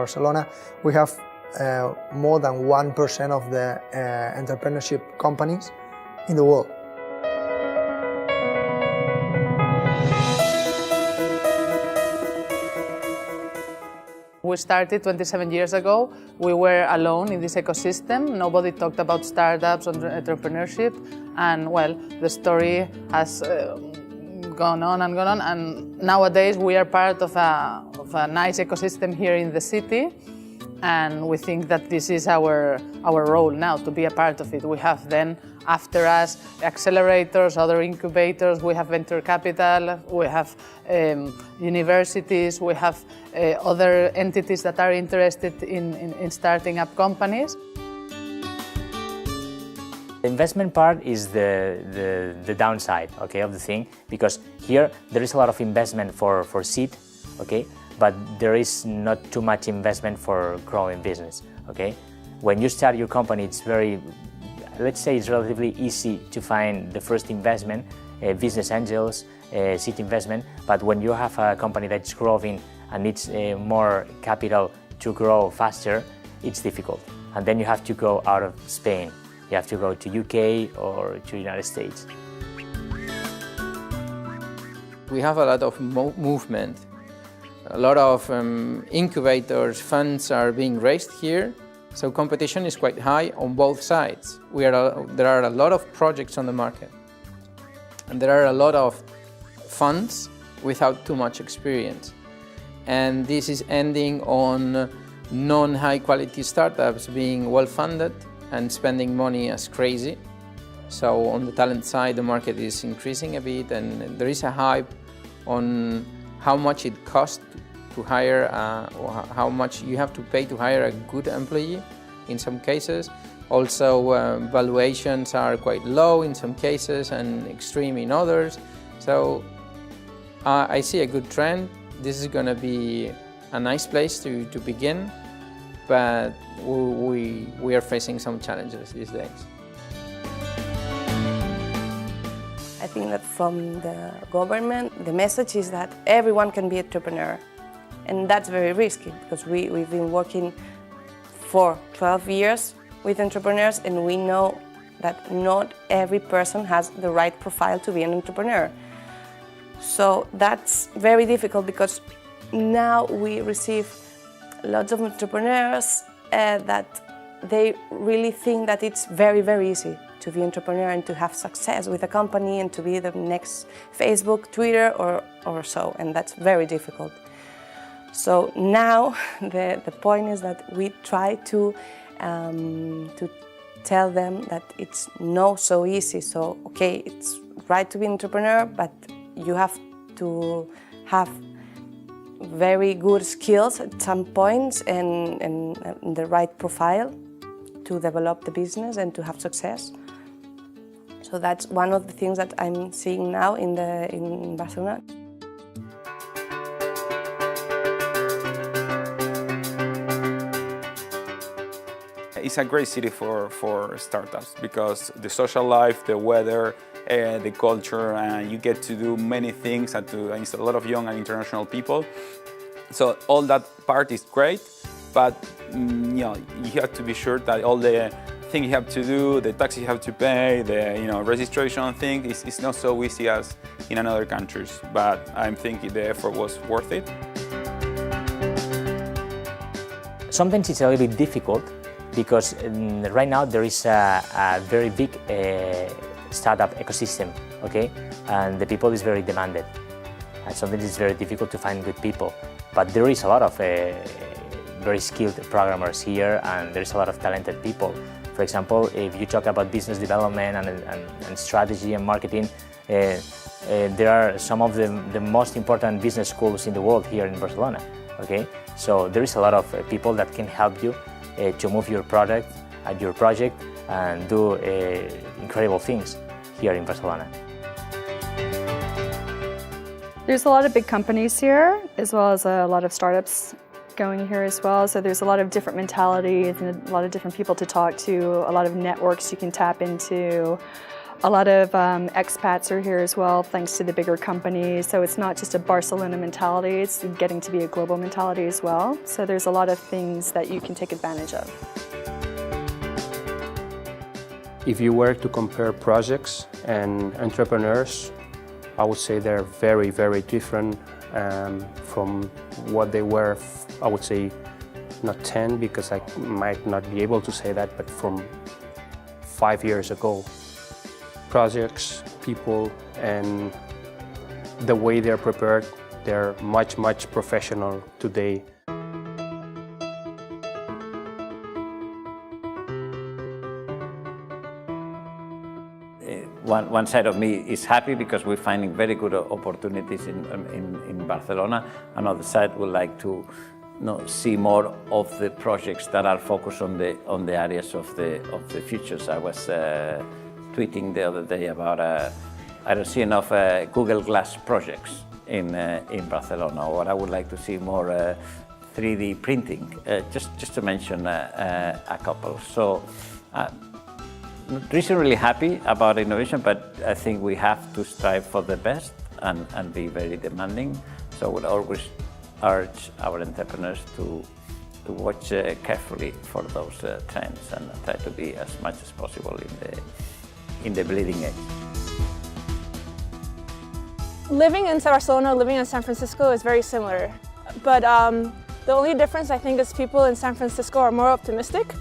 Barcelona, we have more than 1% of the entrepreneurship companies in the world. We started 27 years ago. We were alone in this ecosystem. Nobody talked about startups or entrepreneurship. And well, the story has gone on and gone on. And nowadays we are part of a nice ecosystem here in the city. And we think that this is our role now, to be a part of it. We have then, after us, accelerators, other incubators, we have venture capital, we have universities, we have other entities that are interested in starting up companies. The investment part is the downside, okay, of the thing, because here there is a lot of investment for seed, okay, but there is not too much investment for growing business, okay. When you start your company, it's let's say it's relatively easy to find the first investment, business angels, seed investment, but when you have a company that's growing and needs more capital to grow faster, it's difficult. And then you have to go out of Spain. You have to go to UK or to United States. We have a lot of movement. A lot of incubators, funds are being raised here, so competition is quite high on both sides. There are a lot of projects on the market, and there are a lot of funds without too much experience. And this is ending on non-high quality startups being well funded and spending money as crazy. So on the talent side, the market is increasing a bit, and there is a hype on how much it costs to hire, or how much you have to pay to hire a good employee in some cases. Also, valuations are quite low in some cases and extreme in others. So I see a good trend. This is going to be a nice place to begin, but we are facing some challenges these days. I think that from the government, the message is that everyone can be an entrepreneur. And that's very risky, because we've been working for 12 years with entrepreneurs, and we know that not every person has the right profile to be an entrepreneur. So that's very difficult, because now we receive lots of entrepreneurs that they really think that it's very, very easy to be an entrepreneur and to have success with a company and to be the next Facebook, Twitter or so, and that's very difficult. So now the point is that we try to tell them that it's not so easy. So okay, it's right to be an entrepreneur, but you have to have very good skills at some points and the right profile to develop the business and to have success. So that's one of the things that I'm seeing now in Barcelona. It's a great city for startups, because the social life, the weather, the culture, and you get to do many things and to install a lot of young and international people. So all that part is great, but you have to be sure that all the things you have to do, the taxes you have to pay, the registration thing is not so easy as in other countries. But I'm thinking the effort was worth it. Sometimes it's a little bit difficult, because right now there is a very big startup ecosystem, okay? And the people is very demanded. And sometimes it's very difficult to find good people. But there is a lot of very skilled programmers here, and there is a lot of talented people. For example, if you talk about business development and strategy and marketing, there are some of the most important business schools in the world here in Barcelona, okay? So there is a lot of people that can help you to move your product and your project and do incredible things here in Barcelona. There's a lot of big companies here, as well as a lot of startups going here as well. So there's a lot of different mentalities and a lot of different people to talk to, a lot of networks you can tap into. A lot of expats are here as well, thanks to the bigger companies. So it's not just a Barcelona mentality, it's getting to be a global mentality as well. So there's a lot of things that you can take advantage of. If you were to compare projects and entrepreneurs, I would say they're very, very different from what they were, I would say, not 10, because I might not be able to say that, but from 5 years ago. Projects, people, and the way they're prepared, they're much, much professional today. One side of me is happy because we're finding very good opportunities in Barcelona. Another side would like to see more of the projects that are focused on the areas of the futures. I was tweeting the other day about I don't see enough Google Glass projects in Barcelona, or I would like to see more 3D printing, just to mention a couple. So. Reasonably happy about innovation, but I think we have to strive for the best and be very demanding. So we'll always urge our entrepreneurs to watch carefully for those trends and try to be as much as possible in the bleeding edge. Living in Barcelona, living in San Francisco is very similar, but the only difference I think is people in San Francisco are more optimistic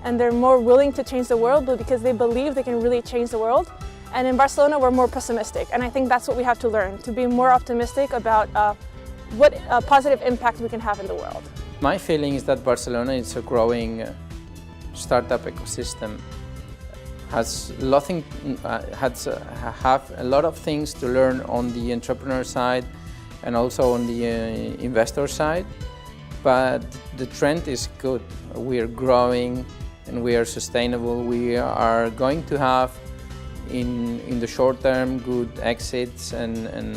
and they're more willing to change the world, but because they believe they can really change the world. And in Barcelona, we're more pessimistic, and I think that's what we have to learn, to be more optimistic about what positive impact we can have in the world. My feeling is that Barcelona is a growing startup ecosystem. Have a lot of things to learn on the entrepreneur side and also on the investor side, but the trend is good. We are growing and we are sustainable. We are going to have in the short term good exits and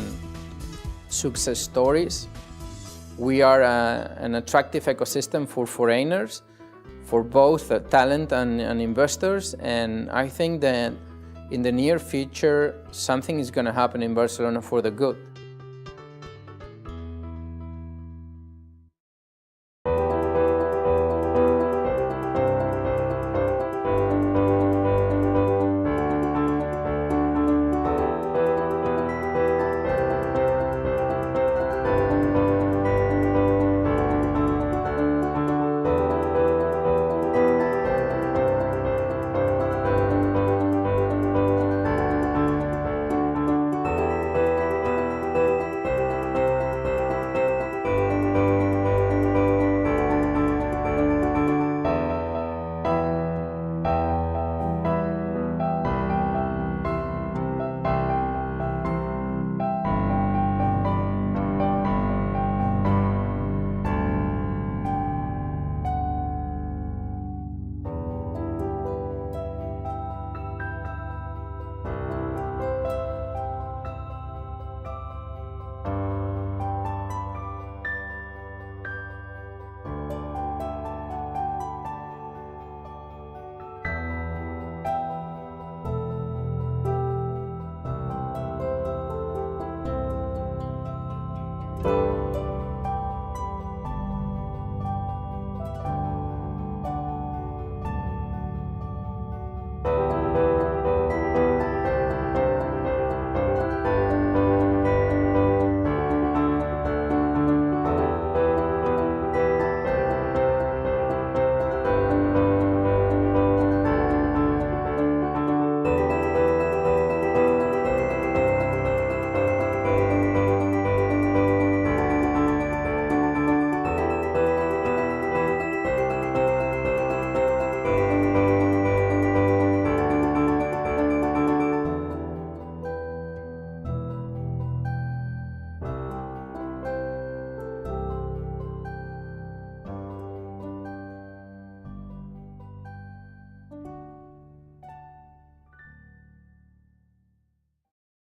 success stories. We are an attractive ecosystem for foreigners, for both talent and investors, and I think that in the near future something is going to happen in Barcelona for the good.